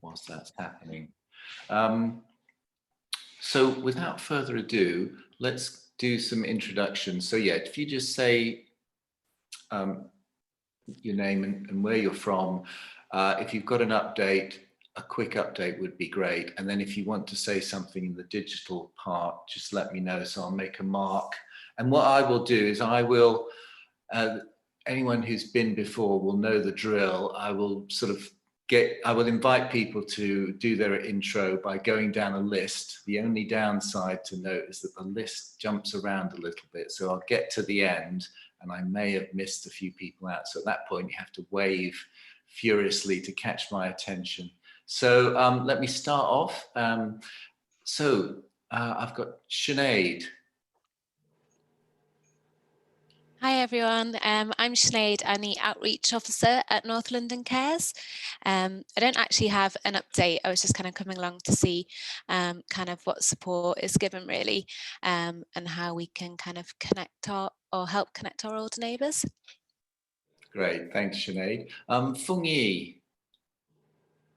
whilst that's happening. So without further ado, let's do some introductions. So yeah, if you just say your name and where you're from. If you've got an update, a quick update would be great. And then if you want to say something in the digital part, just let me know. So I'll make a mark. And what I will do is I will, anyone who's been before will know the drill. I will invite people to do their intro by going down a list. The only downside to note is that the list jumps around a little bit. So I'll get to the end and I may have missed a few people out. So at that point, you have to wave furiously to catch my attention. So let me start off. I've got Sinead. Hi everyone, I'm Sinead. I'm the Outreach Officer at North London Cares. I don't actually have an update. I was just kind of coming along to see kind of what support is given really, and how we can kind of connect or help connect our older neighbours. Great, thanks Sinead. Fung Yi.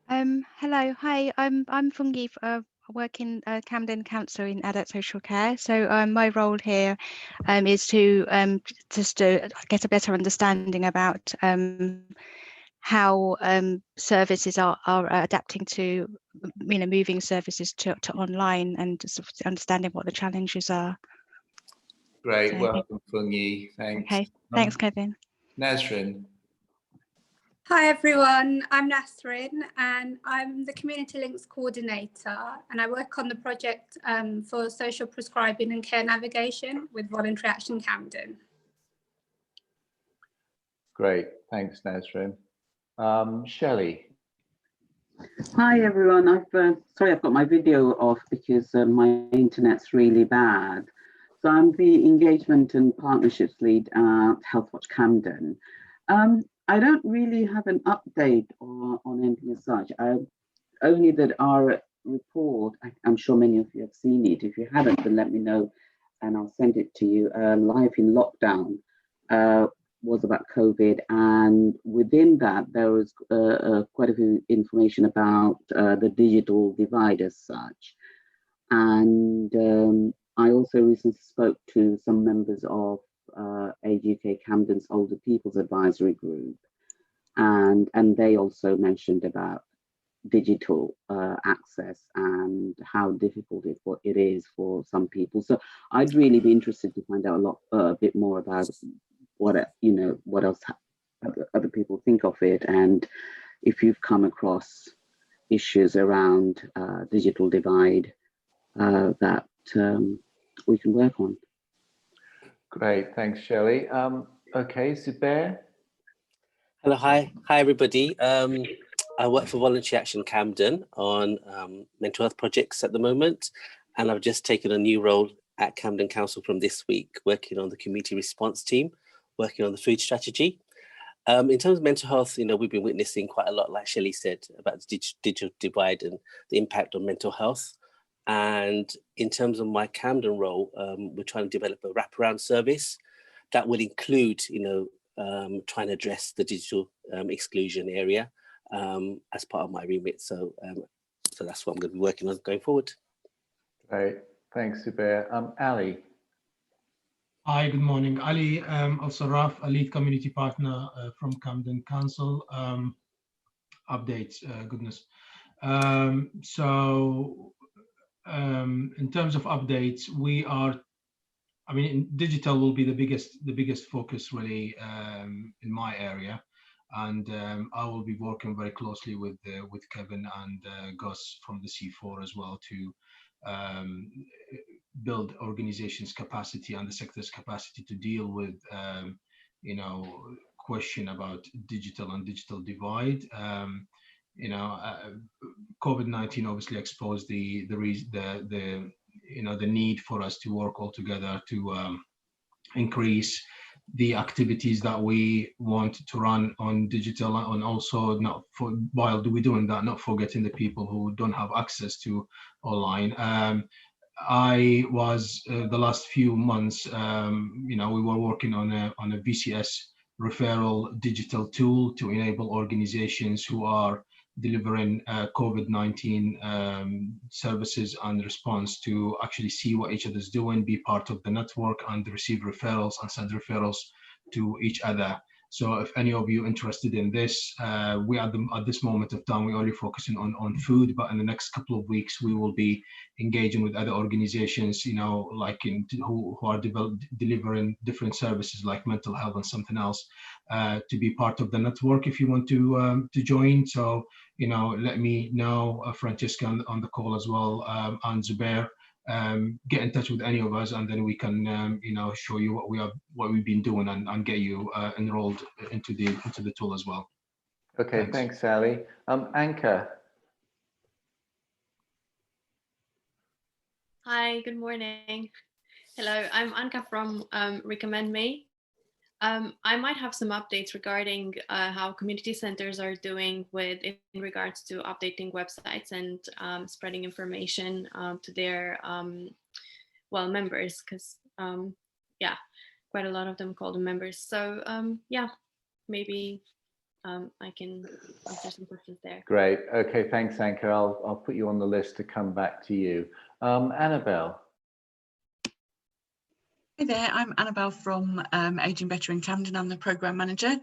Hello, hi, I'm Fung Yi. I work in Camden Council in adult social care. So my role here is to just to get a better understanding about how services are adapting to, moving services to online, and sort of understanding what the challenges are. Great, welcome Fung Yi, thanks. Okay, thanks Kevin. Nasrin. Hi everyone, I'm Nasrin and I'm the Community Links Coordinator, and I work on the project for social prescribing and care navigation with Voluntary Action Camden. Great, thanks Nasrin. Shelley. Hi everyone, sorry I've got my video off because my internet's really bad. So I'm the Engagement and Partnerships Lead at Healthwatch Camden. I don't really have an update on anything as such. Only that our report, I'm sure many of you have seen it. If you haven't, then let me know and I'll send it to you. Life in Lockdown was about COVID, and within that there was quite a few information about the digital divide as such. And I also recently spoke to some members of Age UK Camden's Older People's Advisory Group, and they also mentioned about digital access and how difficult it is for some people. So I'd really be interested to find out a bit more about what else other people think of it, and if you've come across issues around digital divide that we can work on. Great, thanks Shelley. Okay, Zubair. Hello, hi everybody. I work for Voluntary Action Camden on mental health projects at the moment, and I've just taken a new role at Camden Council from this week, working on the community response team, working on the food strategy. In terms of mental health, we've been witnessing quite a lot, like Shelley said, about the digital divide and the impact on mental health. And in terms of my Camden role, we're trying to develop a wraparound service that will include, trying to address the digital exclusion area as part of my remit. So that's what I'm going to be working on going forward. Great, thanks, Zubair. Ali. Hi, good morning. Ali Al-Sarraf, a lead community partner from Camden Council. Updates, goodness. In terms of updates, digital will be the biggest focus really in my area, and I will be working very closely with Kevin and Gus from the C4 as well to build organizations' capacity and the sector's capacity to deal with question about digital and digital divide. COVID-19 obviously exposed the need for us to work all together to increase the activities that we want to run on digital, and also while we're doing that, not forgetting the people who don't have access to online. I was the last few months, we were working on a VCS referral digital tool to enable organizations who are delivering COVID-19 services and response to actually see what each other's doing, be part of the network, and receive referrals and send referrals to each other. So if any of you interested in this, we at this moment of time, we're only focusing on food, but in the next couple of weeks, we will be engaging with other organizations, you know, like who are delivering different services like mental health and something else, to be part of the network if you want to join. So, you know, let me know, Francesca on the call as well, and Zubair. Get in touch with any of us, and then we can, you know, show you what we've been doing, and get you enrolled into the tool as well. Okay, thanks Sally. Anka. Hi, good morning. Hello, I'm Anka from Recommend Me. I might have some updates regarding how community centers are doing in regards to updating websites and spreading information to their members, because yeah, quite a lot of them call them members. So yeah, maybe I can answer some questions there. Great. Okay, thanks Anka. I'll put you on the list to come back to you. Annabelle. Hi there, I'm Annabelle from Aging Better in Camden. I'm the programme manager.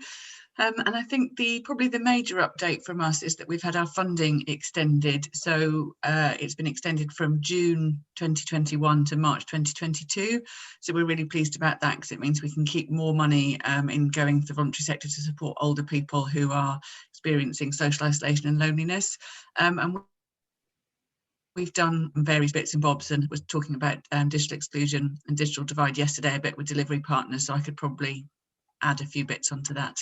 And I think probably the major update from us is that we've had our funding extended. So it's been extended from June 2021 to March 2022. So we're really pleased about that, because it means we can keep more money in going to the voluntary sector to support older people who are experiencing social isolation and loneliness. And we've done various bits and bobs, and was talking about digital exclusion and digital divide yesterday a bit with delivery partners, so I could probably add a few bits onto that.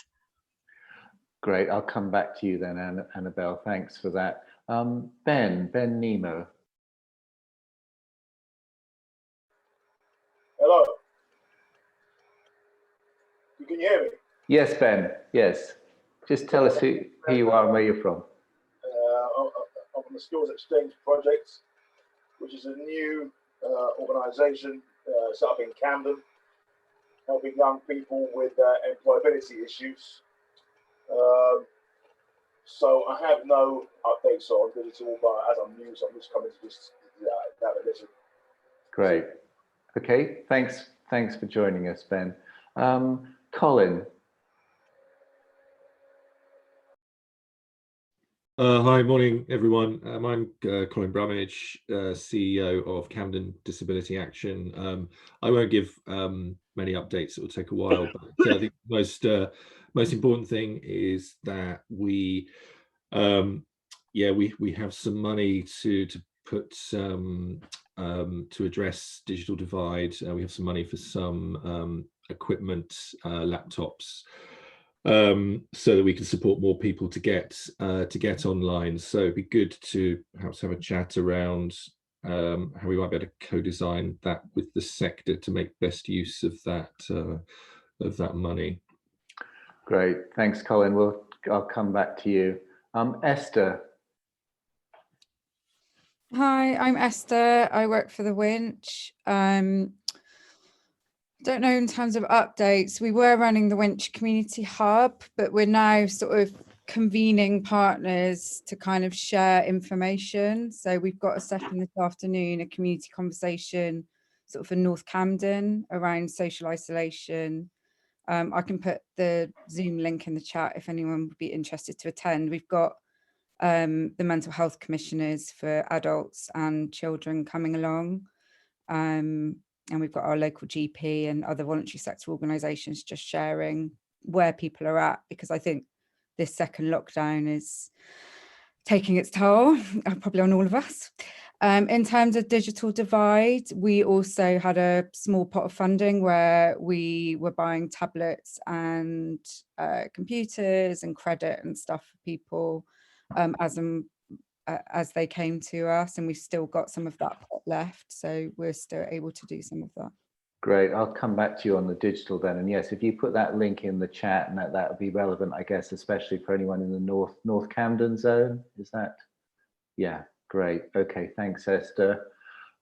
Great, I'll come back to you then, Annabelle. Thanks for that. Ben Nemo. Hello. Can you hear me? Yes, Ben. Yes. Just tell us who you are and where you're from. I'm from the Skills Exchange Project, which is a new organisation set up in Camden, helping young people with employability issues. So I have no updates on digital, but as I'm new, so I'm just coming to just have a listen. Great. Okay. Thanks for joining us, Ben. Colin. Hi, morning everyone. I'm Colin Brummage, CEO of Camden Disability Action. I won't give many updates, it will take a while, but I think the most important thing is that we have some money to put to address digital divide. We have some money for some equipment, laptops, so that we can support more people to get online. So it'd be good to perhaps have a chat around how we might be able to co-design that with the sector to make best use of that money. Great, thanks, Colin. I'll come back to you. Esther. Hi, I'm Esther. I work for the Winch. Don't know in terms of updates, we were running the Winch Community Hub, but we're now sort of convening partners to kind of share information. So we've got a session this afternoon, a community conversation sort of for North Camden around social isolation. I can put the Zoom link in the chat if anyone would be interested to attend. We've got the mental health commissioners for adults and children coming along. And we've got our local GP and other voluntary sector organisations just sharing where people are at, because I think this second lockdown is taking its toll, probably on all of us. In terms of digital divide, we also had a small pot of funding where we were buying tablets and computers and credit and stuff for people as they came to us, and we've still got some of that pot left, so we're still able to do some of that. Great, I'll come back to you on the digital then, and yes, if you put that link in the chat, and that would be relevant, I guess, especially for anyone in the North Camden zone. Is that? Yeah, great. Okay, thanks, Esther.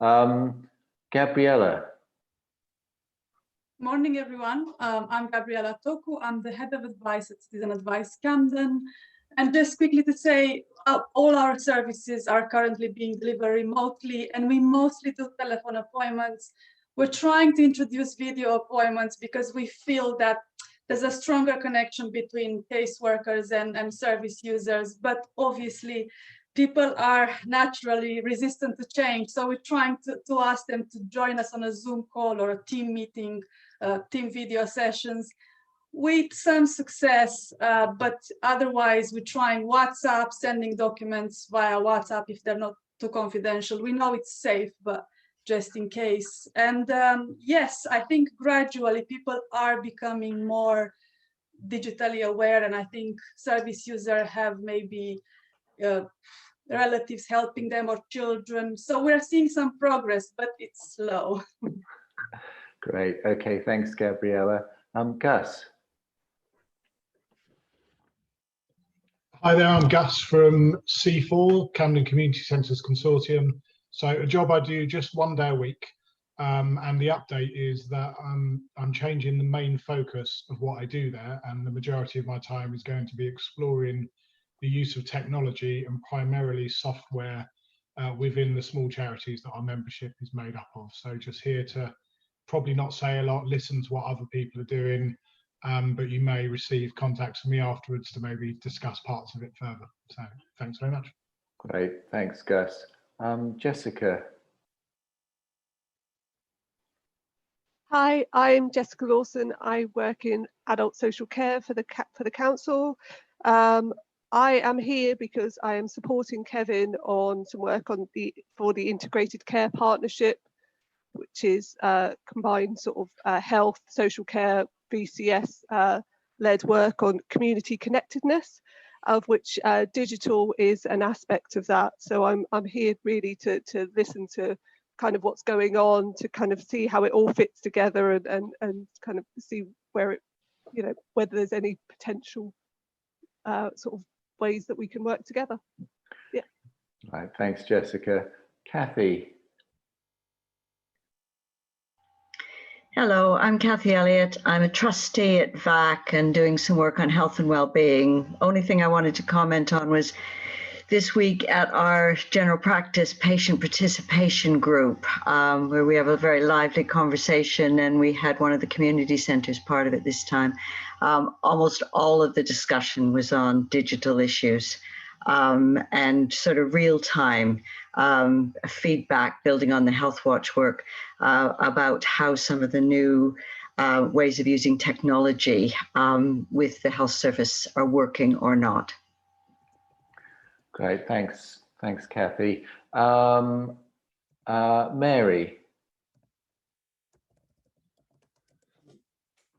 Gabriella. Morning, everyone. I'm Gabriella Toku. I'm the head of advice at Citizen Advice Camden. And just quickly to say, all our services are currently being delivered remotely, and we mostly do telephone appointments. We're trying to introduce video appointments because we feel that there's a stronger connection between caseworkers and service users, but obviously people are naturally resistant to change. So we're trying to ask them to join us on a Zoom call or a team meeting, team video sessions, with some success, but otherwise we're trying WhatsApp, sending documents via WhatsApp if they're not too confidential. We know it's safe, but just in case. And yes, I think gradually people are becoming more digitally aware, and I think service users have maybe relatives helping them or children. So we're seeing some progress, but it's slow. Great. Okay, thanks, Gabriella. Gus. Hi there, I'm Gus from C4, Camden Community Centres Consortium. So a job I do just 1 day a week. And the update is that I'm changing the main focus of what I do there, and the majority of my time is going to be exploring the use of technology and primarily software within the small charities that our membership is made up of. So just here to probably not say a lot, listen to what other people are doing, but you may receive contacts from me afterwards to maybe discuss parts of it further. So thanks very much. Great, thanks, Gus. Jessica. Hi, I'm Jessica Lawson. I work in adult social care for the council. I am here because I am supporting Kevin on some work on for the integrated care partnership, which is combined sort of health, social care, BCS led work on community connectedness, of which digital is an aspect of that. So I'm here really to listen to kind of what's going on, to kind of see how it all fits together and kind of see where it, you know, whether there's any potential sort of ways that we can work together. Yeah. All right, thanks, Jessica. Kathy. Hello, I'm Kathy Elliott. I'm a trustee at VAC and doing some work on health and well-being. Only thing I wanted to comment on was this week at our general practice patient participation group, where we have a very lively conversation, and we had one of the community centers part of it this time. Almost all of the discussion was on digital issues and sort of real-time feedback, building on the Health Watch work about how some of the new ways of using technology with the health service are working or not. Great, thanks, Kathy. Mary.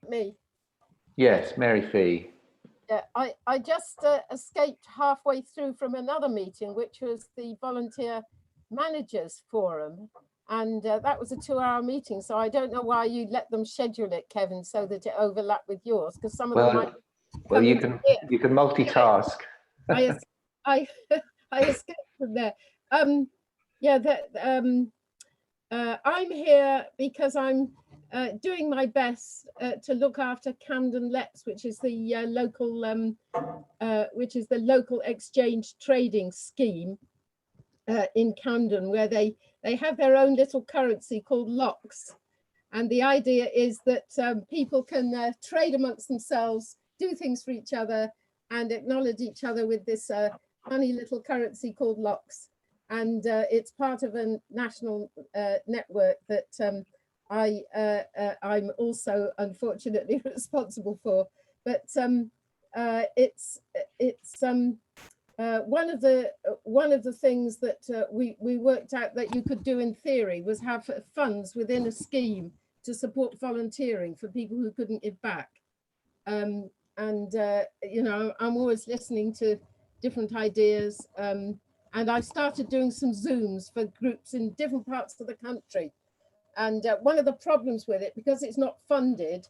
Me. Yes, Mary Fee. Yeah, I just escaped halfway through from another meeting, which was the Volunteer Managers Forum. And that was a 2-hour meeting. So I don't know why you let them schedule it, Kevin, so that it overlapped with yours, because some of them might. Well, you can multitask. I escaped from there. Yeah, I'm here because I'm doing my best to look after Camden Lets, which is the local exchange trading scheme in Camden, where they have their own little currency called locks, and the idea is that people can trade amongst themselves, do things for each other, and acknowledge each other with this funny little currency called locks. And it's part of a national network that I'm also unfortunately responsible for. But it's one of the things that we worked out that you could do in theory was have funds within a scheme to support volunteering for people who couldn't give back. You know, I'm always listening to different ideas, and I started doing some Zooms for groups in different parts of the country. And one of the problems with it, because it's not funded,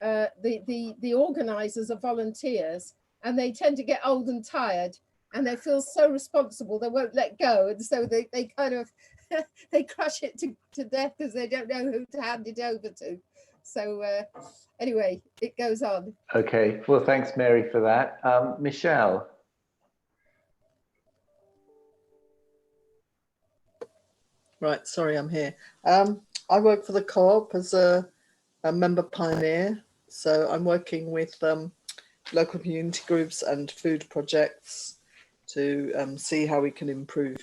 the organisers are volunteers, and they tend to get old and tired, and they feel so responsible they won't let go, and so they kind of they crush it to death because they don't know who to hand it over to. So anyway, it goes on. Okay, well, thanks, Mary, for that. Michelle. Right, sorry, I'm here. I work for the co-op as a member pioneer. So I'm working with local community groups and food projects to see how we can improve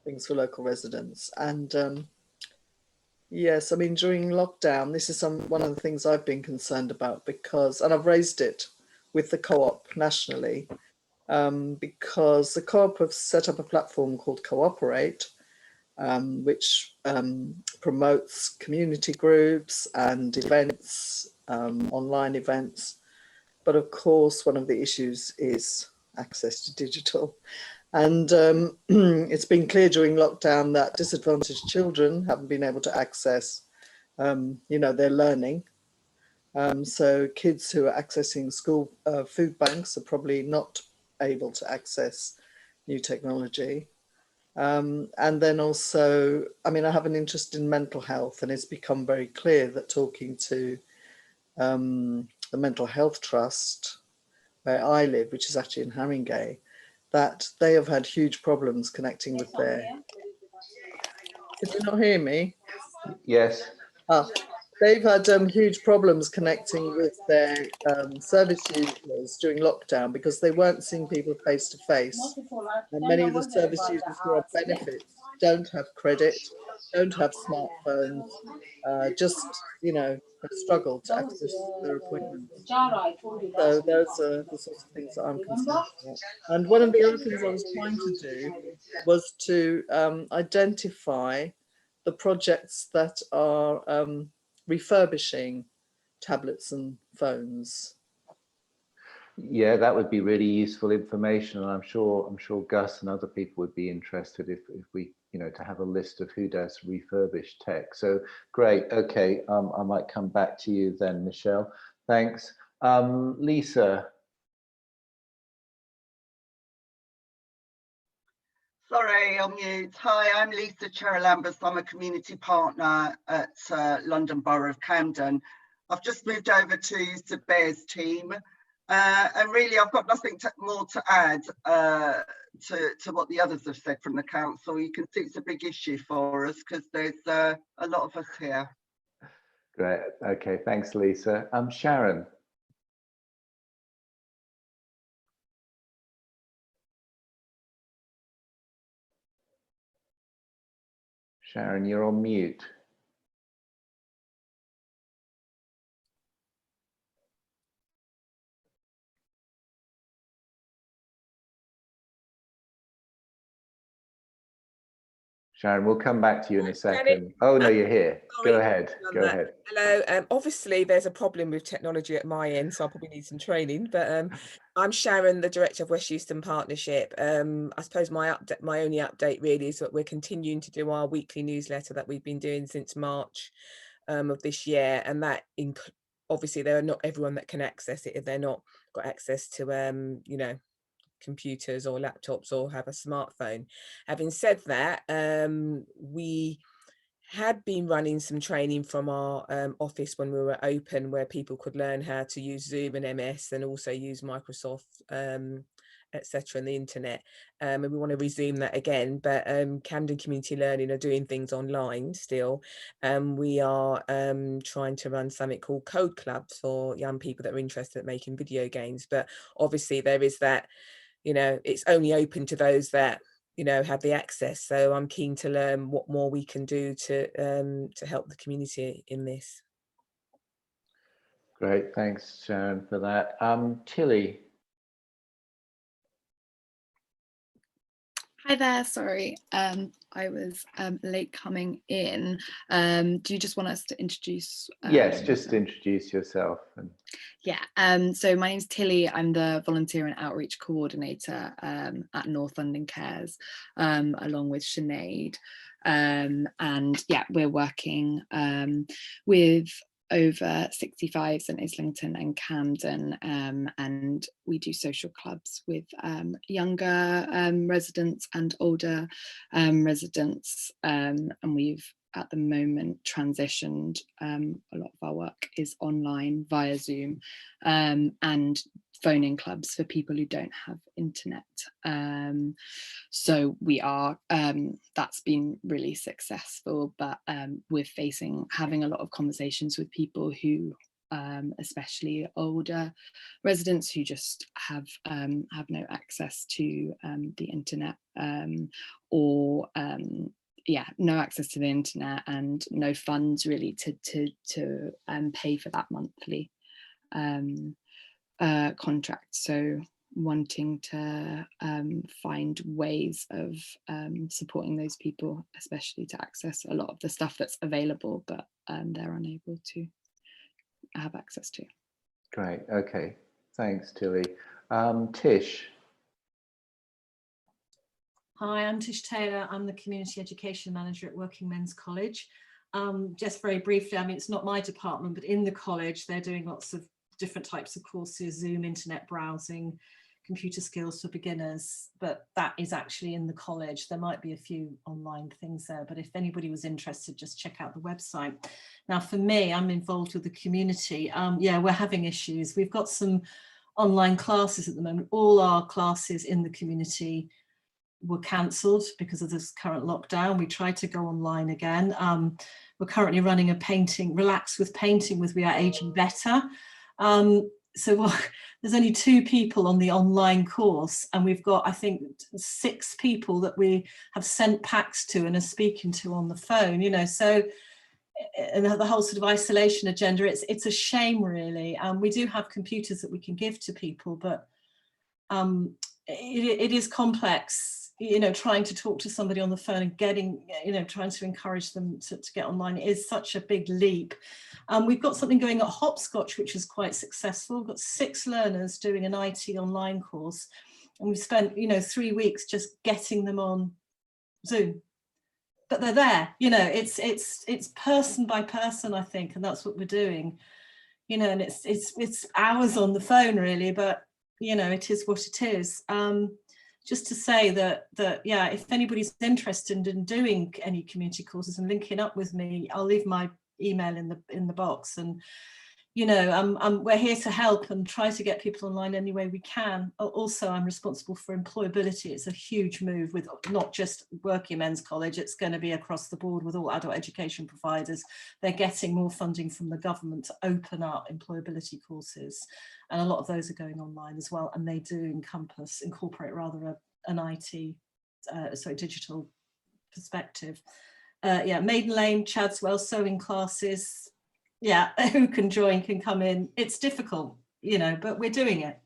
things for local residents. And yes, I mean, during lockdown, this is one of the things I've been concerned about because, and I've raised it with the co-op nationally, because the co-op have set up a platform called Cooperate, which promotes community groups and events, online events. But of course, one of the issues is access to digital. And it's been clear during lockdown that disadvantaged children haven't been able to access, their learning. So kids who are accessing school food banks are probably not able to access new technology. And then also, I mean, I have an interest in mental health, and it's become very clear that talking to the Mental Health Trust, where I live, which is actually in Haringey, that they have had huge problems connecting with their... Can you not hear me? Yes. They've had huge problems connecting with their service users during lockdown because they weren't seeing people face to face. And many of the service users who are benefits don't have credit, don't have smartphones, just, have struggled to access their appointments. So those are the sorts of things that I'm concerned about. And one of the other things I was trying to do was to identify the projects that are refurbishing tablets and phones. Yeah, that would be really useful information, and I'm sure Gus and other people would be interested if we, to have a list of who does refurbished tech. So great. Okay, I might come back to you then, Michelle. Thanks. Lisa. Sorry, I'm mute. Hi, I'm Lisa Cherylambous. I'm a community partner at London Borough of Camden. I've just moved over to Zubair's team. And really, I've got nothing more to add to what the others have said from the council. You can see it's a big issue for us because there's a lot of us here. Great. Okay, thanks, Lisa. Sharon. Sharon, you're on mute. Sharon, we'll come back to you in a second. Oh, no, you're here. Go ahead. Go ahead. Hello. Obviously, there's a problem with technology at my end, so I'll probably need some training. But I'm Sharon, the director of West Euston Partnership. I suppose my only update really is that we're continuing to do our weekly newsletter that we've been doing since March of this year, and that obviously there are not everyone that can access it if they're not got access to computers or laptops or have a smartphone. Having said that, we had been running some training from our office when we were open, where people could learn how to use Zoom and MS and also use Microsoft, etc., and the internet. And we want to resume that again, but Camden Community Learning are doing things online still. We are trying to run something called Code Clubs for young people that are interested in making video games. But obviously there is that, it's only open to those that have the access. So I'm keen to learn what more we can do to help the community in this. Great, thanks, Sharon, for that. Tilly. Hi there, sorry, I was late coming in. Do you just want us to introduce? Yes, just introduce yourself. Yeah, so my name's Tilly. I'm the Volunteer and Outreach Coordinator at North London Cares, along with Sinead. And yeah, we're working with over 65 St Islington and Camden, and we do social clubs with younger residents and older residents, and we've at the moment transitioned. A lot of our work is online via Zoom, and phone-in clubs for people who don't have internet. So we are, that's been really successful, but we're having a lot of conversations with people who, especially older residents who just have no access to the internet, or no access to the internet and no funds really to pay for that monthly contract. So wanting to find ways of supporting those people, especially to access a lot of the stuff that's available, but they're unable to have access to. Great. Okay. Thanks, Tilly. Tish. Hi, I'm Tish Taylor. I'm the Community Education Manager at Working Men's College. Just very briefly, I mean, it's not my department, but in the college, they're doing lots of different types of courses, Zoom, internet browsing, computer skills for beginners, but that is actually in the college. There might be a few online things there, but if anybody was interested, just check out the website. Now, for me, I'm involved with the community. Yeah, we're having issues. We've got some online classes at the moment. All our classes in the community were cancelled because of this current lockdown. We tried to go online again. We're currently running a painting, Relax with Painting with We Are Aging Better. So there's only 2 people on the online course, and we've got, I think, 6 people that we have sent packs to and are speaking to on the phone, you know, so, and the whole sort of isolation agenda, it's a shame really. We do have computers that we can give to people, but it is complex, you know, trying to talk to somebody on the phone and getting, you know, trying to encourage them to get online. It is such a big leap. We've got something going at Hopscotch, which is quite successful. We've got 6 learners doing an IT online course, and we've spent, you know, 3 weeks just getting them on Zoom. But they're there, you know, it's person by person, I think, and that's what we're doing, you know, and it's hours on the phone really, but you know, it is what it is. Just to say that yeah, if anybody's interested in doing any community courses and linking up with me, I'll leave my email in the box, and you know, we're here to help and try to get people online any way we can. Also, I'm responsible for employability. It's a huge move with not just Working Men's College, it's going to be across the board with all adult education providers. They're getting more funding from the government to open up employability courses, and a lot of those are going online as well, and they do incorporate rather an IT, digital perspective. Yeah, Maiden Lane, Chadswell, sewing classes. Yeah, who can join, can come in. It's difficult, you know, but we're doing it.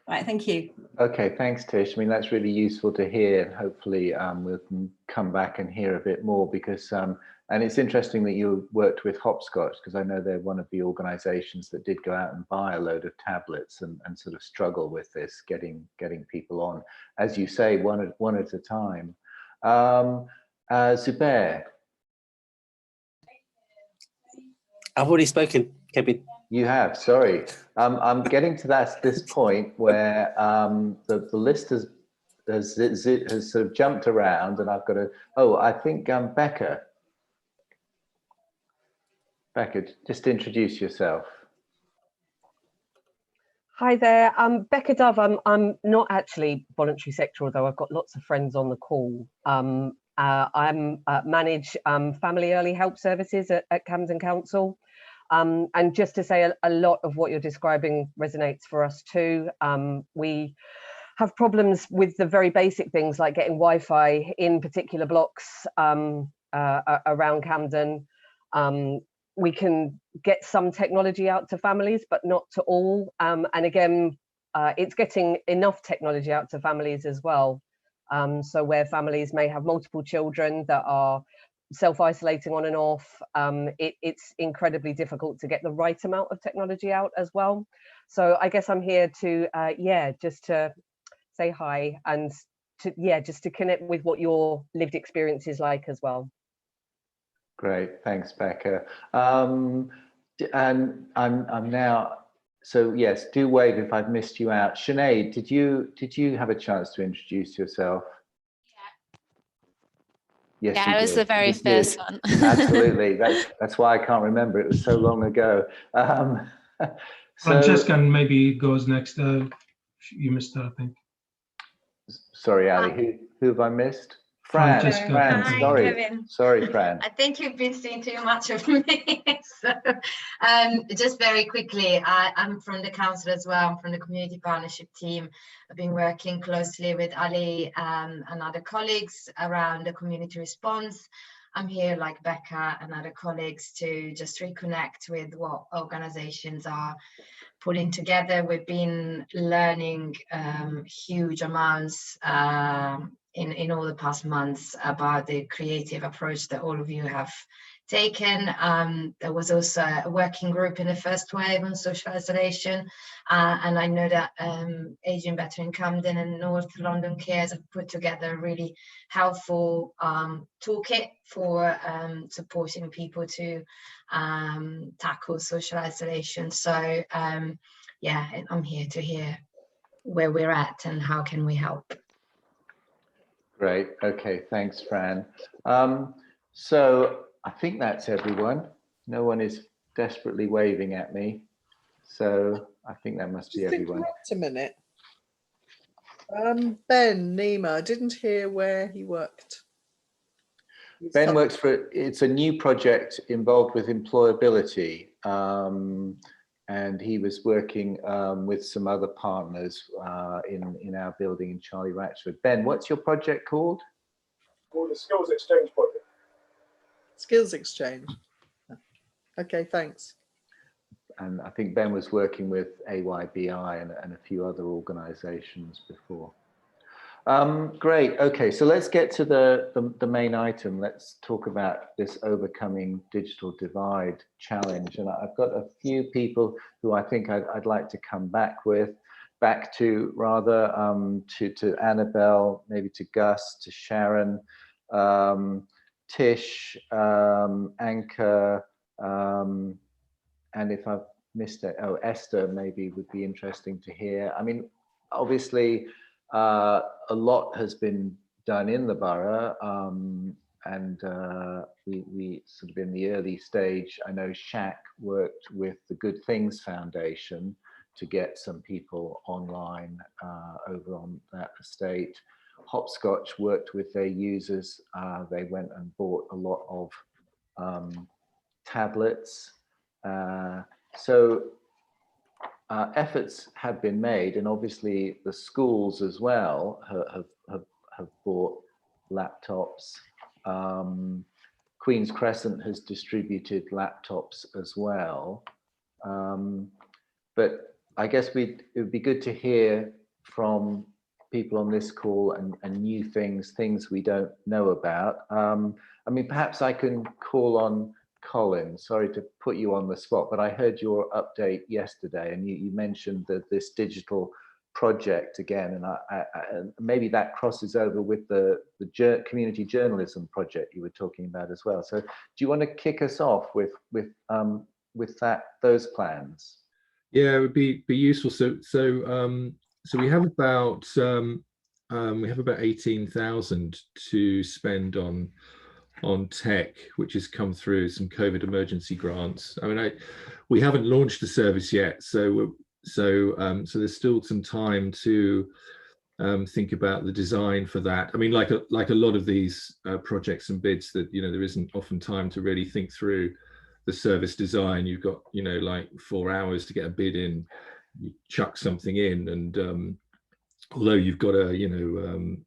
Right, thank you. Okay, thanks, Tish. I mean, that's really useful to hear, and hopefully we can come back and hear a bit more, because, and it's interesting that you worked with Hopscotch, because I know they're one of the organisations that did go out and buy a load of tablets and sort of struggle with this, getting people on, as you say, one at a time. Zubair. I've already spoken, Kevin. You have, sorry. I'm getting to this point where the list has sort of jumped around, and I've got to, I think Becca. Becca, just introduce yourself. Hi there, I'm Becca Dove. I'm not actually voluntary sector, although I've got lots of friends on the call. I manage family early help services at Camden Council. And just to say, a lot of what you're describing resonates for us too. We have problems with the very basic things like getting Wi-Fi in particular blocks around Camden. We can get some technology out to families, but not to all. And again, it's getting enough technology out to families as well. So where families may have multiple children that are self-isolating on and off, it's incredibly difficult to get the right amount of technology out as well. So I guess I'm here to, just to say hi and just to connect with what your lived experience is like as well. Great, thanks, Becca. And I'm now, so yes, do wave if I've missed you out. Sinead, did you have a chance to introduce yourself? Yes, Yeah, you it was did. the very You did. first one. Absolutely. That's why I can't remember. It was so long ago. Francesca maybe goes next. You missed her, I think. Sorry, Ali. Who have I missed? Fran. Francesca. Fran. Hi, Sorry. Kevin. Sorry, Fran. I think you've been seeing too much of me. So, just very quickly, I'm from the council as well. I'm from the community partnership team. I've been working closely with Ali and other colleagues around the community response. I'm here, like Becca and other colleagues, to just reconnect with what organizations are putting together. We've been learning huge amounts in all the past months about the creative approach that all of you have taken. There was also a working group in the first wave on social isolation, and I know that Aging Better in Camden and North London Cares have put together a really helpful toolkit for supporting people to tackle social isolation. So yeah, I'm here to hear where we're at and how can we help. Great. Okay. Thanks, Fran. So I think that's everyone. No one is desperately waving at me. So I think that must be everyone. Interrupt a minute. Ben Nima, I didn't hear where he worked. Ben works for, it's a new project involved with employability. And he was working with some other partners in our building in Charlie Ratchford. Ben, what's your project called? Called the Skills Exchange Project. Skills Exchange. Okay, thanks. And I think Ben was working with AYBI and a few other organizations before. Great. Okay, so let's get to the main item. Let's talk about this Overcoming Digital Divide challenge. And I've got a few people who I think I'd like to come back to rather, to Annabelle, maybe to Gus, to Sharon, Tish, Anka, and if I've missed it, oh, Esther maybe would be interesting to hear. I mean, obviously, a lot has been done in the borough, and we sort of in the early stage. I know Shaq worked with the Good Things Foundation to get some people online over on that estate. Hopscotch worked with their users. They went and bought a lot of tablets. So efforts have been made, and obviously the schools as well have bought laptops. Queen's Crescent has distributed laptops as well. But I guess it would be good to hear from people on this call and new things we don't know about. I mean, perhaps I can call on Colin. Sorry to put you on the spot, but I heard your update yesterday, and you mentioned that this digital project again, and maybe that crosses over with the community journalism project you were talking about as well. So, do you want to kick us off with those plans? Yeah, it would be useful. So we have about 18,000 to spend on tech, which has come through some COVID emergency grants. I mean, we haven't launched the service yet, so there's still some time to think about the design for that. I mean, like a lot of these projects and bids, that there isn't often time to really think through the service design. You've got like 4 hours to get a bid in, you chuck something in, and although you've got an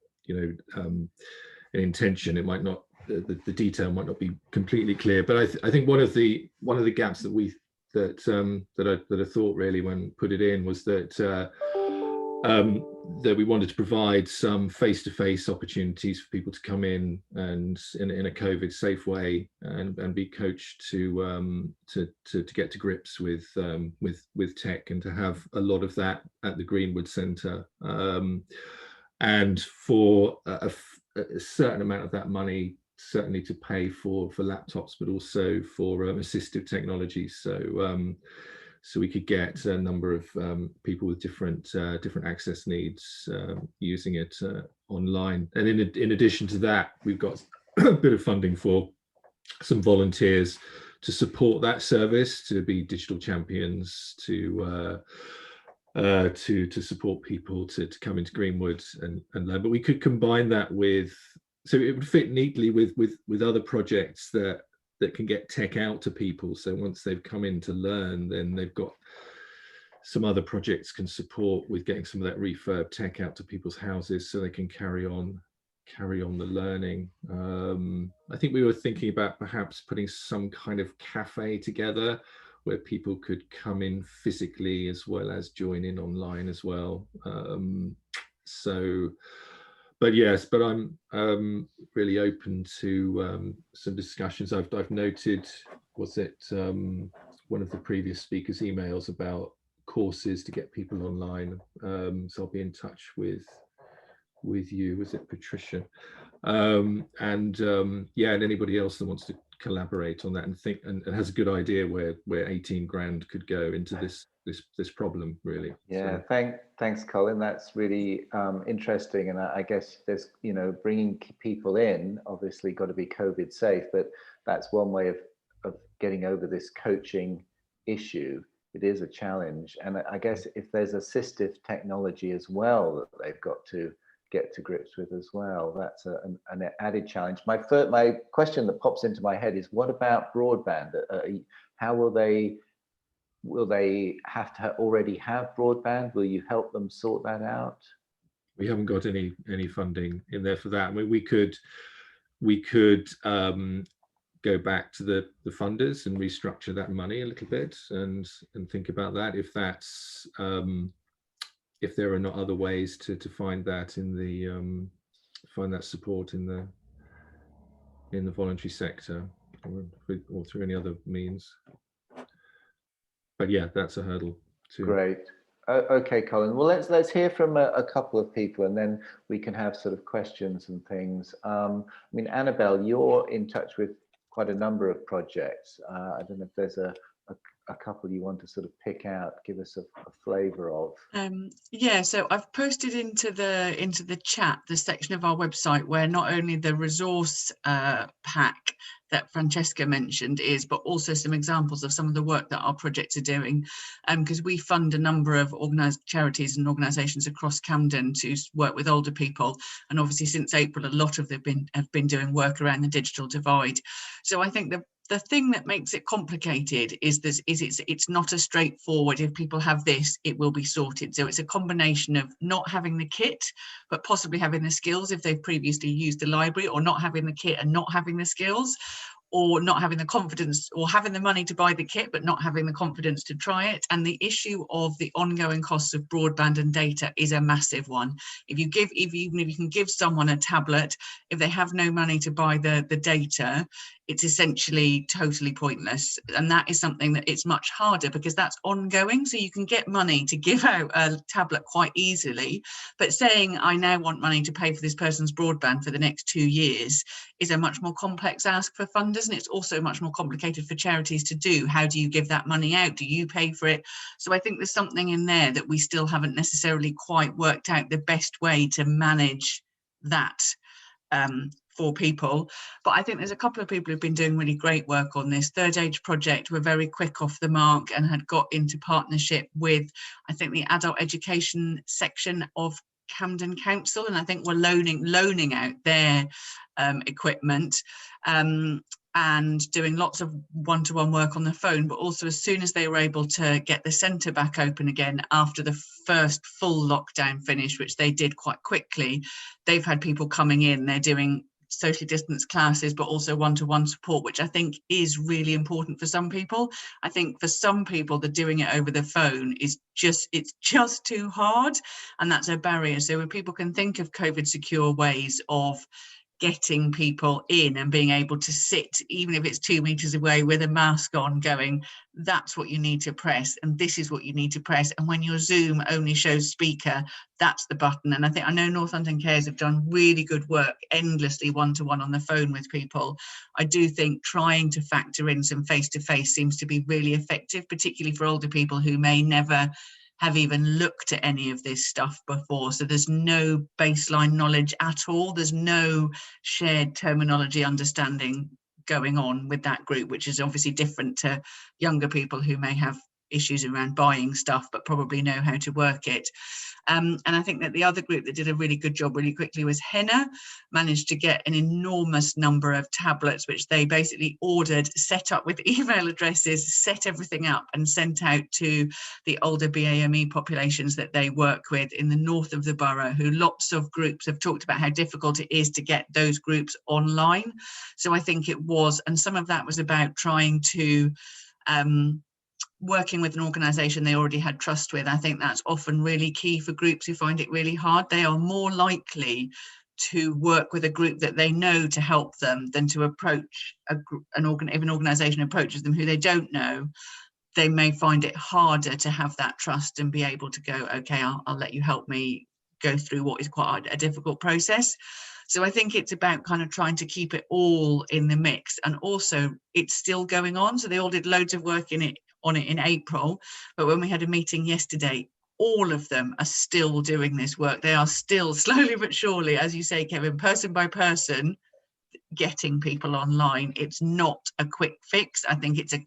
intention, it might not. The detail might not be completely clear, but I think one of the gaps that I thought really when put it in was that we wanted to provide some face-to-face opportunities for people to come in and in a COVID safe way and be coached to get to grips with tech, and to have a lot of that at the Greenwood Centre, and for a certain amount of that money certainly to pay for laptops, but also for assistive technologies. So we could get a number of people with different access needs using it online. And in addition to that, we've got a bit of funding for some volunteers to support that service, to be digital champions, to support people to come into Greenwood and learn. But we could combine that with, so it would fit neatly with other projects that can get tech out to people. So once they've come in to learn, then they've got some other projects can support with getting some of that refurb tech out to people's houses so they can carry on the learning. I think we were thinking about perhaps putting some kind of cafe together where people could come in physically as well as join in online as well. But I'm really open to some discussions. I've noted, was it one of the previous speakers' emails about courses to get people online. So I'll be in touch with you. Was it Patricia? And anybody else that wants to collaborate on that and think and has a good idea where 18 grand could go into this problem, really. Yeah, thanks Colin, that's really interesting. And I guess there's, bringing people in, obviously got to be COVID safe, but that's one way of getting over this coaching issue. It is a challenge, and I guess if there's assistive technology as well that they've got to get to grips with as well, that's an added challenge. My question that pops into my head is, what about broadband? How will they have to already have broadband? Will you help them sort that out? We haven't got any funding in there for that. I mean, we could go back to the funders and restructure that money a little bit and think about that, if that's if there are not other ways to find that in the find that support in the voluntary sector or through any other means. But yeah, that's a hurdle too. Great. Okay, Colin. Well, let's hear from a couple of people, and then we can have sort of questions and things. I mean, Annabelle, you're in touch with quite a number of projects. I don't know if there's a couple you want to sort of pick out, give us a flavour of. Yeah, so I've posted into the chat the section of our website where not only the resource pack that Francesca mentioned is, but also some examples of some of the work that our projects are doing, because we fund a number of organised charities and organisations across Camden to work with older people, and obviously since April a lot of them have been doing work around the digital divide. So I think the thing that makes it complicated is it's not as straightforward. If people have this, it will be sorted. So it's a combination of not having the kit, but possibly having the skills if they've previously used the library, or not having the kit and not having the skills, or not having the confidence, or having the money to buy the kit but not having the confidence to try it. And the issue of the ongoing costs of broadband and data is a massive one. Even if you can give someone a tablet, if they have no money to buy the data, it's essentially totally pointless. And that is something that it's much harder because that's ongoing. So you can get money to give out a tablet quite easily, but saying I now want money to pay for this person's broadband for the next 2 years is a much more complex ask for funders, and it's also much more complicated for charities to do. How do you give that money out? Do you pay for it? So I think there's something in there that we still haven't necessarily quite worked out the best way to manage that for people. But I think there's a couple of people who've been doing really great work on this. Third Age Project were very quick off the mark and had got into partnership with, I think, the adult education section of Camden Council, and I think we're loaning out their equipment and doing lots of one-to-one work on the phone. But also, as soon as they were able to get the centre back open again after the first full lockdown finished, which they did quite quickly, they've had people coming in. They're doing socially distanced classes, but also one-to-one support, which I think is really important for some people. I think for some people, the doing it over the phone is it's just too hard, and that's a barrier. So when people can think of COVID secure ways of getting people in and being able to sit, even if it's 2 meters away with a mask on, going, that's what you need to press, and this is what you need to press. And when your Zoom only shows speaker, that's the button. And I know Northampton Cares have done really good work, endlessly one-to-one on the phone with people. I do think trying to factor in some face-to-face seems to be really effective, particularly for older people who may never have even looked at any of this stuff before. So there's no baseline knowledge at all. There's no shared terminology understanding going on with that group, which is obviously different to younger people who may have issues around buying stuff but probably know how to work it. And I think that the other group that did a really good job really quickly was Henna, managed to get an enormous number of tablets, which they basically ordered, set up with email addresses, set everything up and sent out to the older BAME populations that they work with in the north of the borough, who lots of groups have talked about how difficult it is to get those groups online. So I think it was, and some of that was about trying to working with an organisation they already had trust with. I think that's often really key for groups who find it really hard. They are more likely to work with a group that they know to help them than to approach if an organisation approaches them who they don't know. They may find it harder to have that trust and be able to go, okay, I'll let you help me go through what is quite a difficult process. So I think it's about kind of trying to keep it all in the mix, and also it's still going on. So they all did loads of work on it in April, but when we had a meeting yesterday, all of them are still doing this work. They are still slowly but surely, as you say, Kevin, person by person, getting people online. It's not a quick fix. I think it's a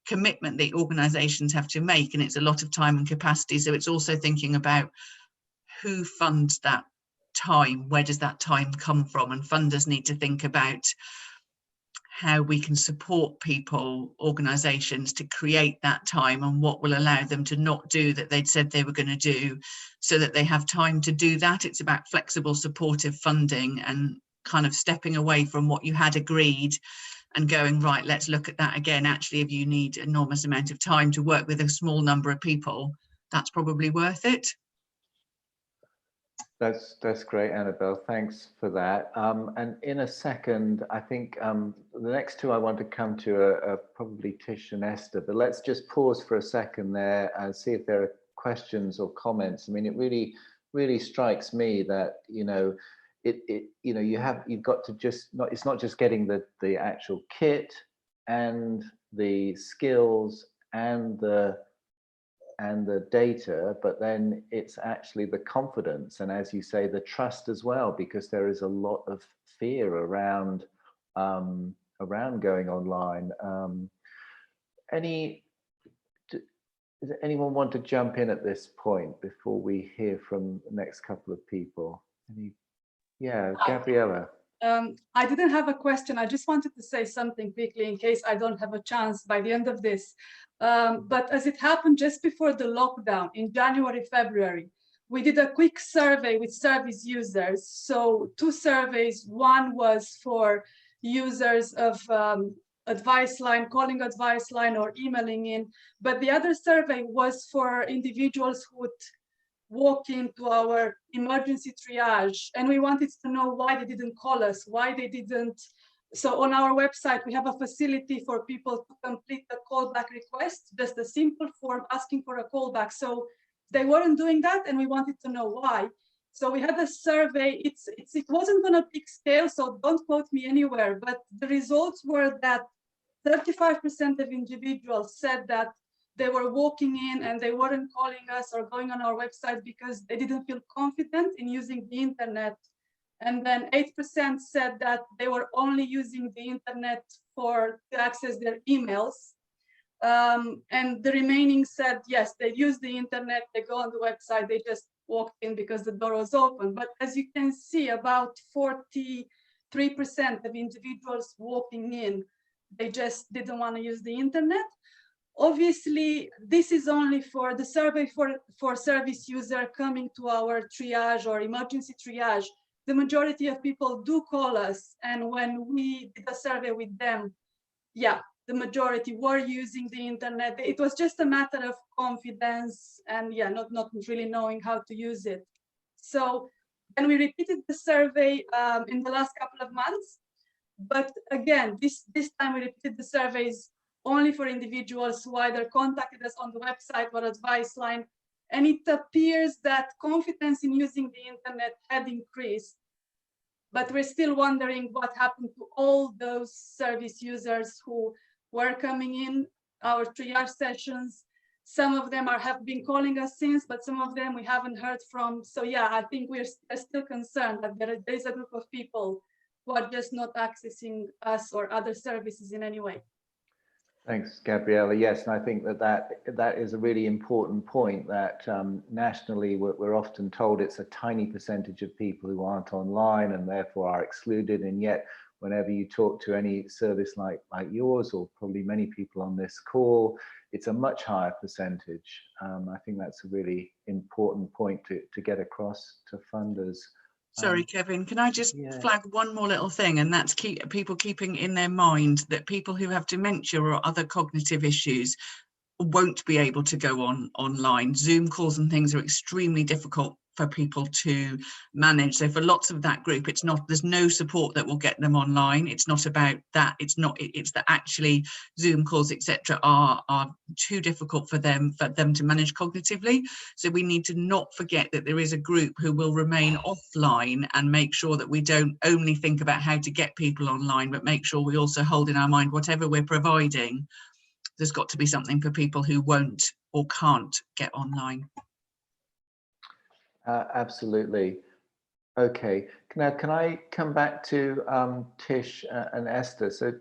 commitment that organisations have to make, and it's a lot of time and capacity. So it's also thinking about who funds that time, where does that time come from, and funders need to think about how we can support people, organisations, to create that time and what will allow them to not do that they'd said they were going to do, so that they have time to do that. It's about flexible, supportive funding and kind of stepping away from what you had agreed and going, right, let's look at that again. Actually, if you need an enormous amount of time to work with a small number of people, that's probably worth it. That's great, Annabelle. Thanks for that. And in a second, I think the next two I want to come to are probably Tish and Esther, but let's just pause for a second there and see if there are questions or comments. I mean, it really strikes me that, you've got to just it's not just getting the actual kit and the skills and the data, but then it's actually the confidence and, as you say, the trust as well, because there is a lot of fear around going online. Does anyone want to jump in at this point before we hear from the next couple of people? Yeah, Gabriella. I didn't have a question. I just wanted to say something quickly in case I don't have a chance by the end of this. But as it happened just before the lockdown in January, February, we did a quick survey with service users. So 2 surveys. One was for users of advice line, calling advice line or emailing in. But the other survey was for individuals who would walk into our emergency triage, and we wanted to know why they didn't call us, why they didn't. So on our website, we have a facility for people to complete the callback request, just a simple form asking for a callback. So they weren't doing that, and we wanted to know why. So we had a survey. It wasn't on a big scale, so don't quote me anywhere, but the results were that 35% of individuals said that they were walking in and they weren't calling us or going on our website because they didn't feel confident in using the internet. And then 8% said that they were only using the internet to access their emails. And the remaining said, yes, they use the internet, they go on the website, they just walked in because the door was open. But as you can see, about 43% of individuals walking in, they just didn't want to use the internet. Obviously, this is only for the survey for service user coming to our triage or emergency triage. The majority of people do call us, and when we did a survey with them, yeah, the majority were using the internet. It was just a matter of confidence and not really knowing how to use it. So, and we repeated the survey in the last couple of months, but again, this time we repeated the surveys only for individuals who either contacted us on the website or advice line. And it appears that confidence in using the internet had increased, but we're still wondering what happened to all those service users who were coming in our triage sessions, Some of them have been calling us since, but some of them we haven't heard from. So yeah, I think we're still concerned that there is a group of people who are just not accessing us or other services in any way. Thanks, Gabriella. Yes, and I think that is a really important point, that nationally we're often told it's a tiny percentage of people who aren't online and therefore are excluded, and yet whenever you talk to any service like yours, or probably many people on this call, it's a much higher percentage. I think that's a really important point to get across to funders. Sorry, Kevin, can I just flag one more little thing, and that's people keeping in their mind that people who have dementia or other cognitive issues won't be able to go online. Zoom calls and things are extremely difficult for people to manage. So for lots of that group, there's no support that will get them online. It's not about that. It's that actually Zoom calls, etc., are too difficult for them to manage cognitively. So we need to not forget that there is a group who will remain offline, and make sure that we don't only think about how to get people online, but make sure we also hold in our mind whatever we're providing, there's got to be something for people who won't or can't get online. Absolutely. Okay. Now, can I come back to Tish and Esther? So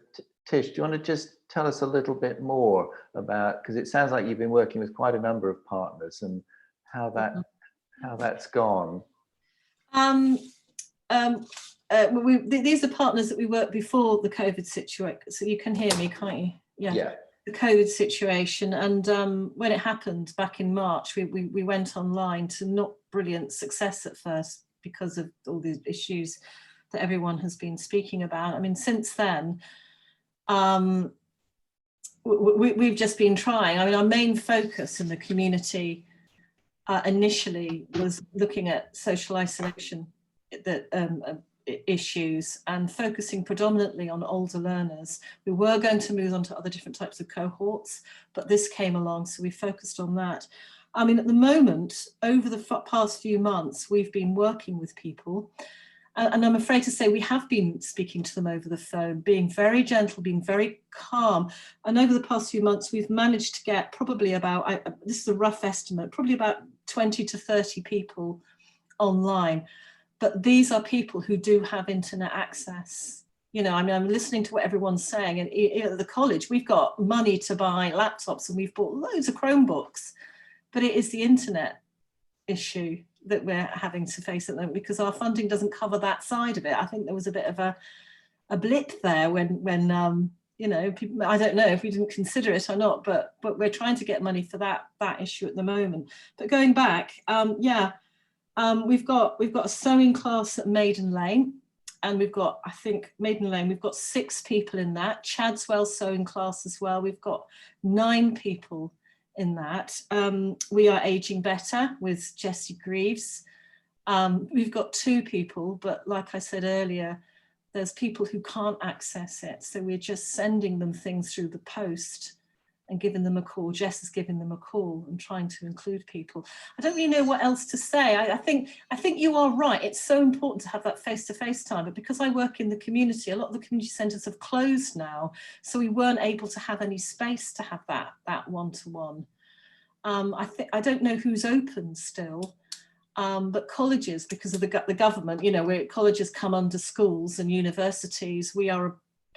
Tish, do you want to just tell us a little bit more about, because it sounds like you've been working with quite a number of partners, and how that's gone? These are partners that we worked before the COVID situation. So you can hear me, can't you? Yeah. The COVID situation, and when it happened back in March, we went online, to not brilliant success at first because of all the issues that everyone has been speaking about. I mean, since then, we've just been trying. I mean, our main focus in the community initially was looking at social isolation issues, and focusing predominantly on older learners. We were going to move on to other different types of cohorts, but this came along, so we focused on that. I mean, at the moment, over the past few months, we've been working with people, and I'm afraid to say we have been speaking to them over the phone, being very gentle, being very calm. And over the past few months, we've managed to get probably about, this is a rough estimate, probably about 20 to 30 people online. But these are people who do have internet access. You know, I mean, I'm listening to what everyone's saying, and at the college, we've got money to buy laptops, and we've bought loads of Chromebooks, but it is the internet issue that we're having to face at the moment, because our funding doesn't cover that side of it. I think there was a bit of a blip there when you know, people, I don't know if we didn't consider it or not, but we're trying to get money for that issue at the moment. But going back, we've got a sewing class at Maiden Lane, and we've got, I think, Maiden Lane, we've got 6 people in that. Chadswell sewing class as well, we've got 9 people in that. We are aging better with Jessie Greaves. We've got 2 people, but like I said earlier, there's people who can't access it, so we're just sending them things through the post and giving them a call. Jess is giving them a call and trying to include people. I don't really know what else to say. I think you are right. It's so important to have that face-to-face time, but because I work in the community, a lot of the community centres have closed now, so we weren't able to have any space to have that one-to-one. I don't know who's open still, but colleges, because of the government, you know, where colleges come under schools and universities, we are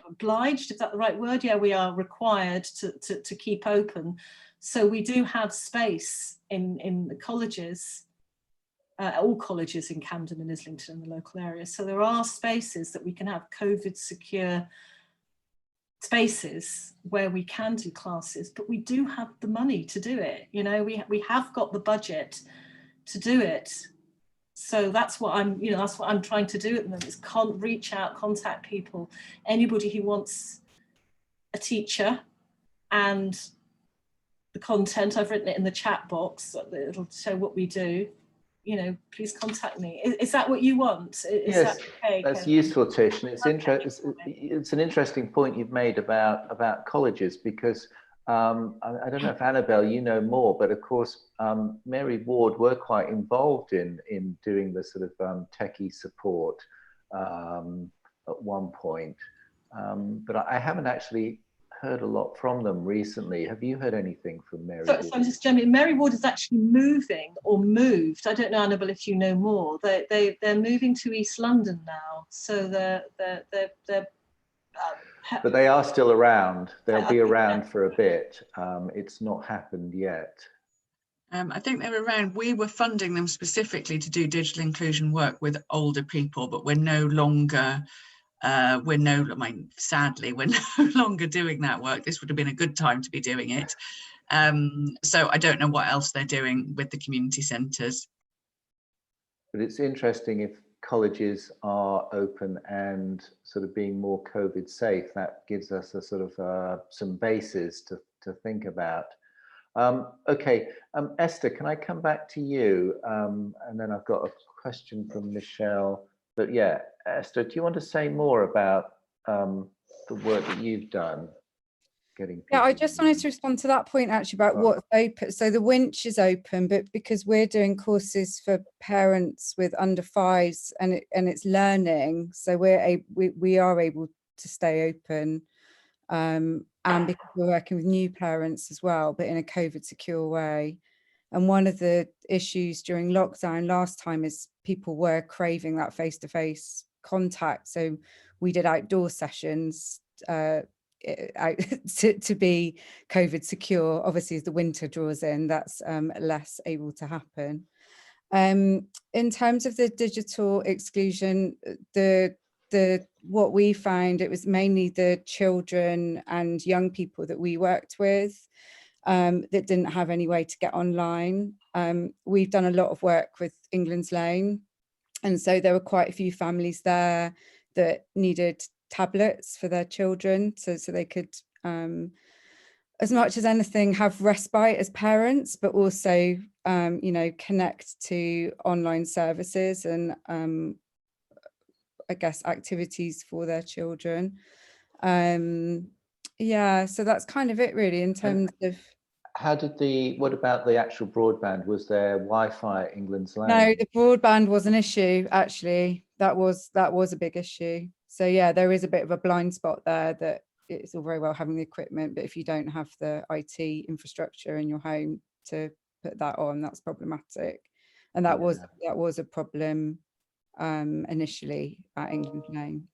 obliged, is that the right word? Yeah, we are required to keep open. So we do have space in the colleges, all colleges in Camden and Islington and the local area. So there are spaces that we can have COVID secure spaces where we can do classes, but we do have the money to do it. You know, we have got the budget to do it. So that's what I'm trying to do at the moment, is reach out, contact people, anybody who wants a teacher and the content. I've written it in the chat box, it'll show what we do. You know, please contact me. Is that what you want? Yes, that okay, that's Kevin? useful, Tish. And it's an interesting point you've made about colleges, because I don't know if Annabelle, you know more, but of course, Mary Ward were quite involved in doing the sort of techie support at one point. But I haven't actually heard a lot from them recently. Have you heard anything from Mary? So I'm just jumping. Mary Ward is actually moving or moved. I don't know, Annabelle, if you know more. They're moving to East London now. So they're but they are still around. They'll be around for a bit. It's not happened yet. I think they're around. We were funding them specifically to do digital inclusion work with older people, but we're no longer, I mean, sadly, we're no longer doing that work. This would have been a good time to be doing it. So I don't know what else they're doing with the community centres. But it's interesting if colleges are open and sort of being more COVID safe, that gives us a sort of some bases to think about. Okay, Esther, can I come back to you? And then I've got a question from Michelle. But yeah, Esther, do you want to say more about the work that you've done? Yeah, I just wanted to respond to that point actually about what's open. So the winch is open, but because we're doing courses for parents with under fives and it's learning, so we are able to stay open. And because we're working with new parents as well, but in a COVID secure way. And one of the issues during lockdown last time is people were craving that face-to-face contact. So we did outdoor sessions to be COVID secure. Obviously, as the winter draws in, that's less able to happen. In terms of the digital exclusion, what we found, it was mainly the children and young people that we worked with that didn't have any way to get online. We've done a lot of work with England's Lane, and so there were quite a few families there that needed tablets for their children, so they could, as much as anything, have respite as parents, but also connect to online services and I guess activities for their children. Yeah, so that's kind of it really in terms of. How did what about the actual broadband? Was there Wi-Fi at England's Lane? No, the broadband was an issue actually. That was a big issue. So yeah, there is a bit of a blind spot there, that it's all very well having the equipment, but if you don't have the IT infrastructure in your home to put that on, that's problematic. And that was a problem initially at England Lane.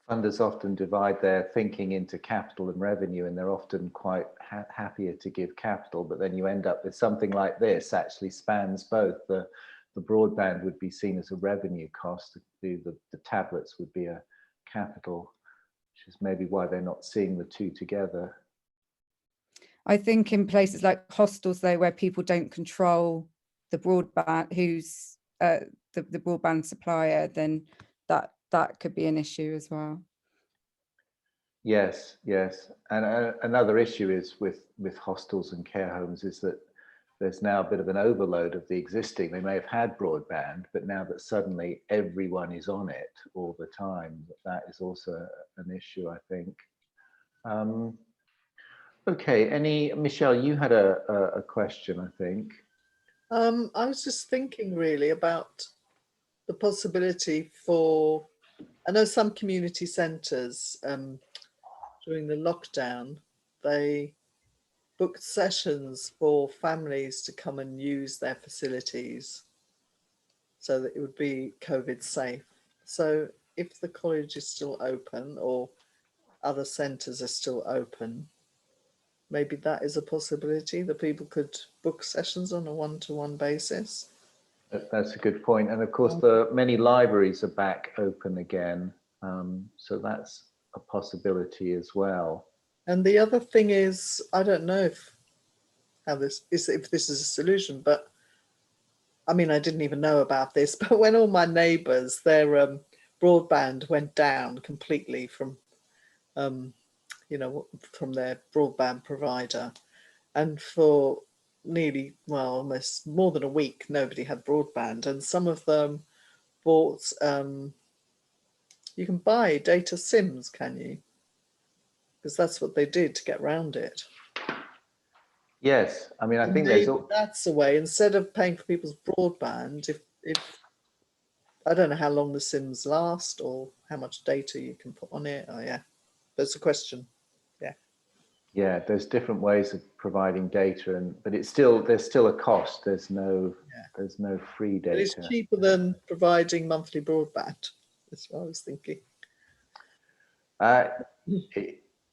Funders often divide their thinking into capital and revenue, and they're often quite happier to give capital, but then you end up with something like this actually spans both. The broadband would be seen as a revenue cost, the tablets would be a capital, which is maybe why they're not seeing the two together. I think in places like hostels though, where people don't control the broadband, who's the broadband supplier, then that could be an issue as well. Yes, and another issue is with hostels and care homes is that there's now a bit of an overload of the existing. They may have had broadband, but now that suddenly everyone is on it all the time, that is also an issue, I think. Okay, Michelle, you had a question, I think. I was just thinking really about the possibility for, I know some community centres during the lockdown, they booked sessions for families to come and use their facilities so that it would be COVID safe. So if the college is still open or other centres are still open, maybe that is a possibility that people could book sessions on a one-to-one basis. That's a good point. And of course, the many libraries are back open again. So that's a possibility as well. And the other thing is, I don't know if this is a solution, but I mean, I didn't even know about this, but when all my neighbours, their broadband went down completely from, from their broadband provider, and for nearly, well, almost more than a week, nobody had broadband, and some of them bought, you can buy data SIMs, can you? Because that's what they did to get around it. Yes, I mean, I think that's a way, instead of paying for people's broadband, if I don't know how long the SIMs last or how much data you can put on it. Oh yeah, that's a question. Yeah. Yeah, there's different ways of providing data, but there's still a cost. There's no free But it's data. cheaper than providing monthly broadband. That's what I was thinking.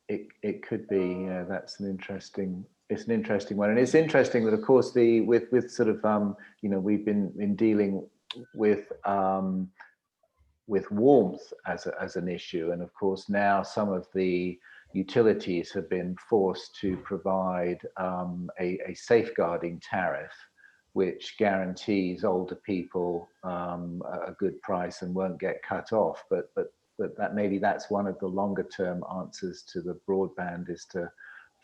It could be. Yeah, that's an interesting. It's an interesting one, and it's interesting that, of course, with sort of we've been dealing with warmth as an issue, and of course now some of the utilities have been forced to provide a safeguarding tariff, which guarantees older people a good price and won't get cut off. But that maybe that's one of the longer term answers to the broadband, is to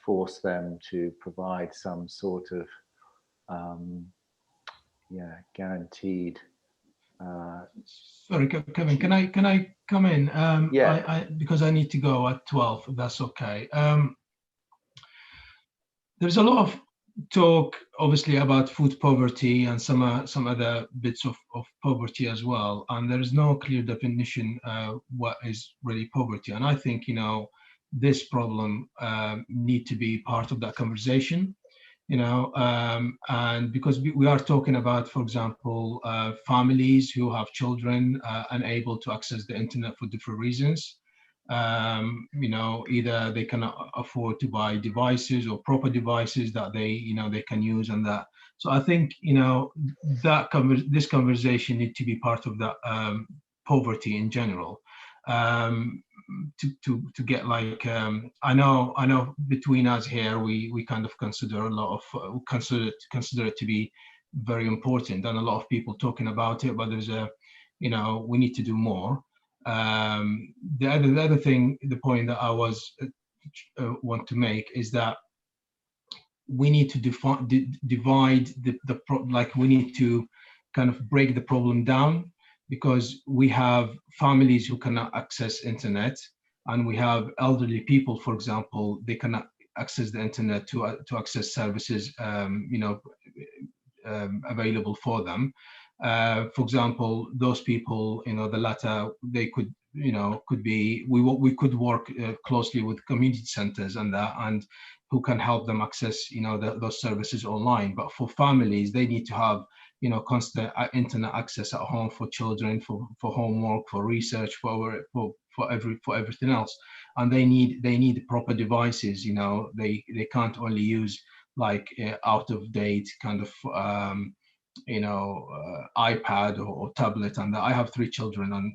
force them to provide some sort of guaranteed. Sorry, Kevin, can I come in? Yeah. Because I need to go at 12, if that's okay. There's a lot of talk, obviously, about food poverty and some other bits of poverty as well, and there is no clear definition what is really poverty. And I think this problem need to be part of that conversation. And because we are talking about, for example, families who have children unable to access the internet for different reasons. Either they cannot afford to buy devices or proper devices that they can use, and that. So I think this conversation needs to be part of that poverty in general. To get like I know between us here we kind of consider a lot of consider it to be very important, and a lot of people talking about it, but there's we need to do more. The other thing, the point that I was want to make is that we need to divide we need to kind of break the problem down, because we have families who cannot access internet, and we have elderly people, for example, they cannot access the internet to access services available for them. For example, those people, the latter, they could could be, we could work closely with community centers and who can help them access those services online. But for families, they need to have constant internet access at home for children, for homework, for research, for everything else, and they need proper devices. They can't only use like out of date kind of iPad or tablet. And I have 3 children, and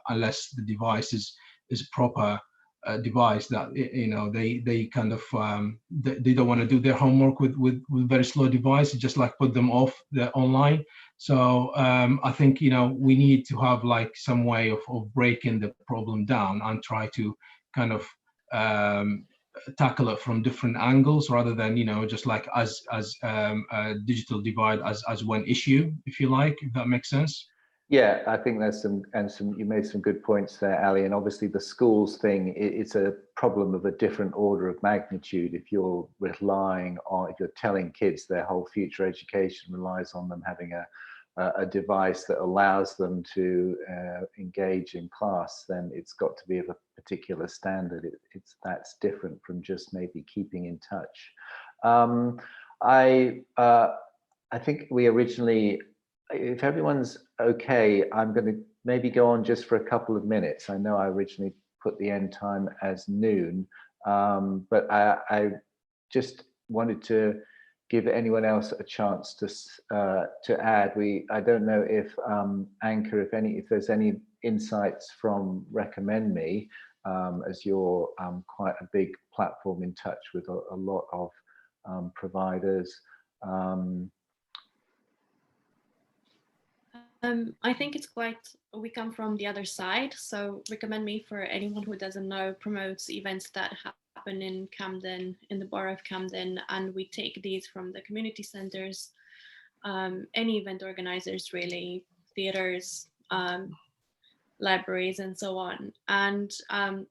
unless the device is proper device, that they kind of they don't want to do their homework with very slow devices, just like put them off the online. So I think we need to have like some way of breaking the problem down and try to kind of tackle it from different angles, rather than just like as a digital divide as one issue, if you like, if that makes sense. Yeah, I think there's some you made some good points there, Ali. And obviously the schools thing, it's a problem of a different order of magnitude. If you're if you're telling kids their whole future education relies on them having a device that allows them to engage in class, then it's got to be of a particular standard. That's different from just maybe keeping in touch. I think we originally, if everyone's okay, I'm going to maybe go on just for a couple of minutes. I know I originally put the end time as noon, but I just wanted to give anyone else a chance to add. I don't know if Anchor, if there's any insights from Recommend Me, as you're quite a big platform in touch with a lot of providers. I think it's we come from the other side. So Recommend Me, for anyone who doesn't know, promotes events that happen in Camden, in the borough of Camden, and we take these from the community centers, any event organizers really, theaters, libraries, and so on. And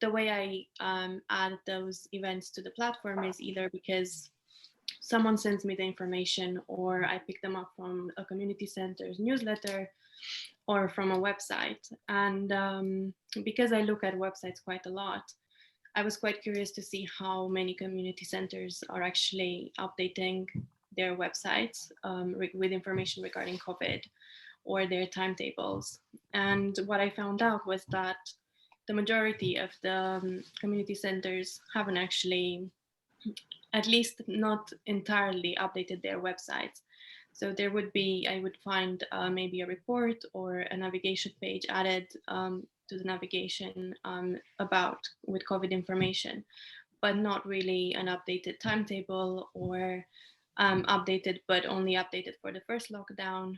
the way I add those events to the platform is either because someone sends me the information, or I pick them up from a community center's newsletter or from a website. And because I look at websites quite a lot, I was quite curious to see how many community centers are actually updating their websites with information regarding COVID or their timetables. And what I found out was that the majority of the community centers haven't actually, at least not entirely, updated their websites. So there would be, I would find maybe a report or a navigation page added to the navigation about with COVID information, but not really an updated timetable or updated, but only updated for the first lockdown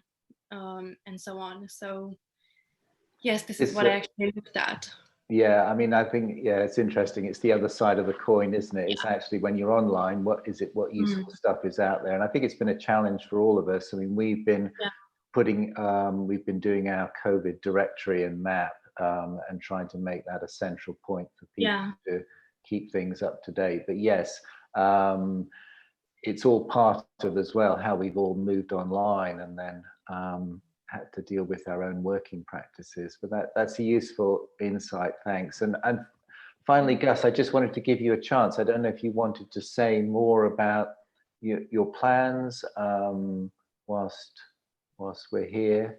and so on. So yes, this is what I actually looked at. Yeah, I mean, I think, yeah, it's interesting. It's the other side of the coin, isn't it? It's actually when you're online, what useful stuff is out there? And I think it's been a challenge for all of us. I mean, we've been we've been doing our COVID directory and map and trying to make that a central point for people to keep things up to date. But yes, it's all part of as well how we've all moved online and then had to deal with our own working practices. But that's a useful insight, thanks. And finally, Gus, I just wanted to give you a chance. I don't know if you wanted to say more about your plans whilst we're here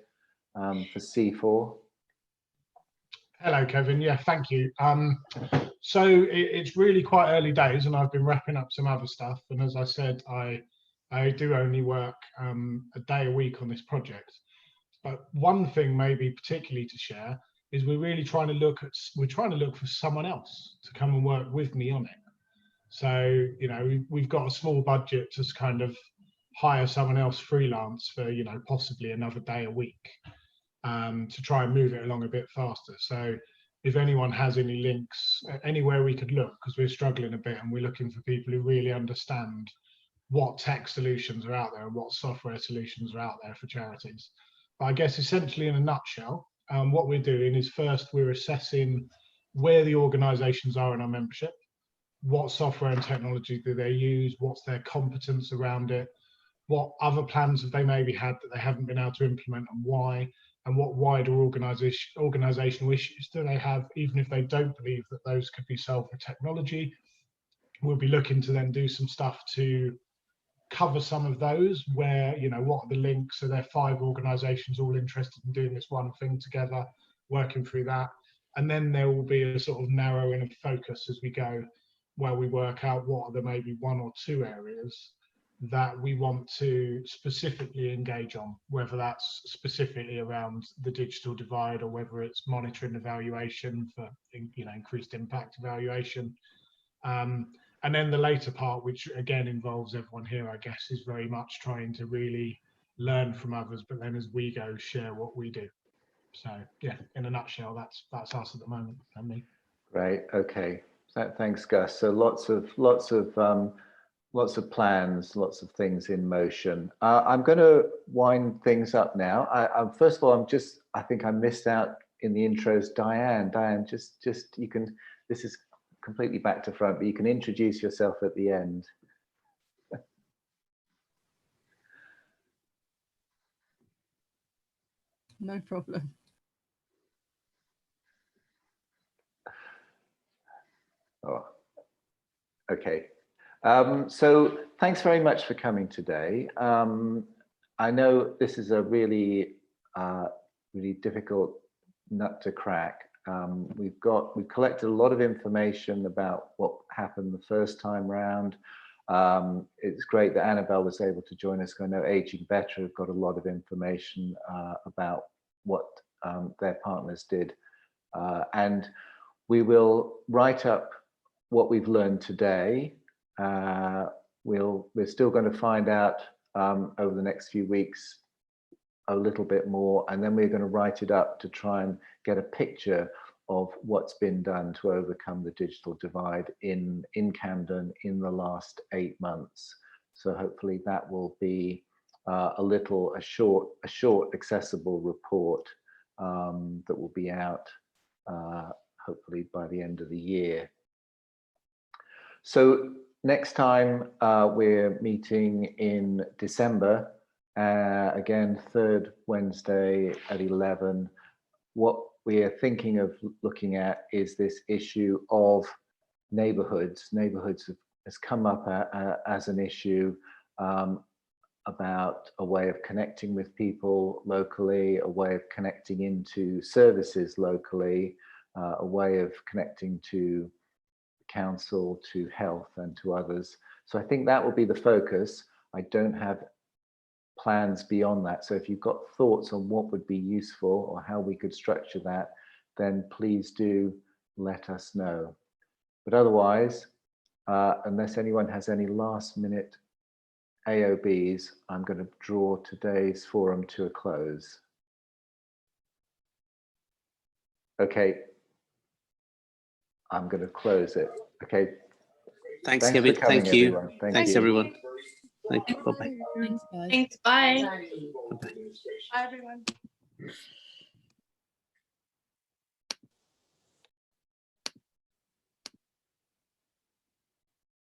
for C4. Hello, Kevin. Yeah, thank you. So it's really quite early days and I've been wrapping up some other stuff. And as I said, I do only work a day a week on this project. But one thing maybe particularly to share is we're really trying to look for someone else to come and work with me on it. So, you know, we've got a small budget to kind of hire someone else freelance for, you know, possibly another day a week to try and move it along a bit faster. So if anyone has any links, anywhere we could look, because we're struggling a bit and we're looking for people who really understand what tech solutions are out there and what software solutions are out there for charities. But I guess essentially in a nutshell, what we're doing is first we're assessing where the organisations are in our membership, what software and technology do they use, what's their competence around it, what other plans have they maybe had that they haven't been able to implement and why, and what wider organisational issues do they have, even if they don't believe that those could be solved with technology. We'll be looking to then do some stuff to cover some of those where, you know, what are the links? So there are 5 organisations all interested in doing this one thing together, working through that. And then there will be a sort of narrowing of focus as we go, where we work out what are the maybe 1 or 2 areas that we want to specifically engage on, whether that's specifically around the digital divide or whether it's monitoring evaluation for, you know, increased impact evaluation. And then the later part, which again involves everyone here, I guess, is very much trying to really learn from others, but then as we go, share what we do. So yeah, in a nutshell, that's us at the moment and me. Great. Okay. Thanks, Gus. So lots of plans, lots of things in motion. I'm going to wind things up now. First of all, I think I missed out in the intros. Diane, just you can. This is completely back to front, but you can introduce yourself at the end. No problem. Oh, okay. So thanks very much for coming today. I know this is a really, really difficult nut to crack. We've collected a lot of information about what happened the first time round. It's great that Annabelle was able to join us. I know Aging Better have got a lot of information about what their partners did. And we will write up what we've learned today. We're still going to find out over the next few weeks a little bit more, and then we're going to write it up to try and get a picture of what's been done to overcome the digital divide in Camden in the last 8 months. So hopefully that will be a short accessible report that will be out hopefully by the end of the year. So next time we're meeting in December, again, 3rd Wednesday at 11. What we are thinking of looking at is this issue of neighborhoods has come up as an issue, about a way of connecting with people locally, a way of connecting into services locally, a way of connecting to council, to health and to others. So I think that will be the focus. I don't have plans beyond that. So if you've got thoughts on what would be useful or how we could structure that, then please do let us know. But otherwise, unless anyone has any last minute AOBs, I'm going to draw today's forum to a close. Okay, I'm going to close it. Okay. Thanks Kevin. For coming, Thank you. everyone. Thanks you. everyone. Thank you. Bye-bye. Thanks, bye. Bye, everyone.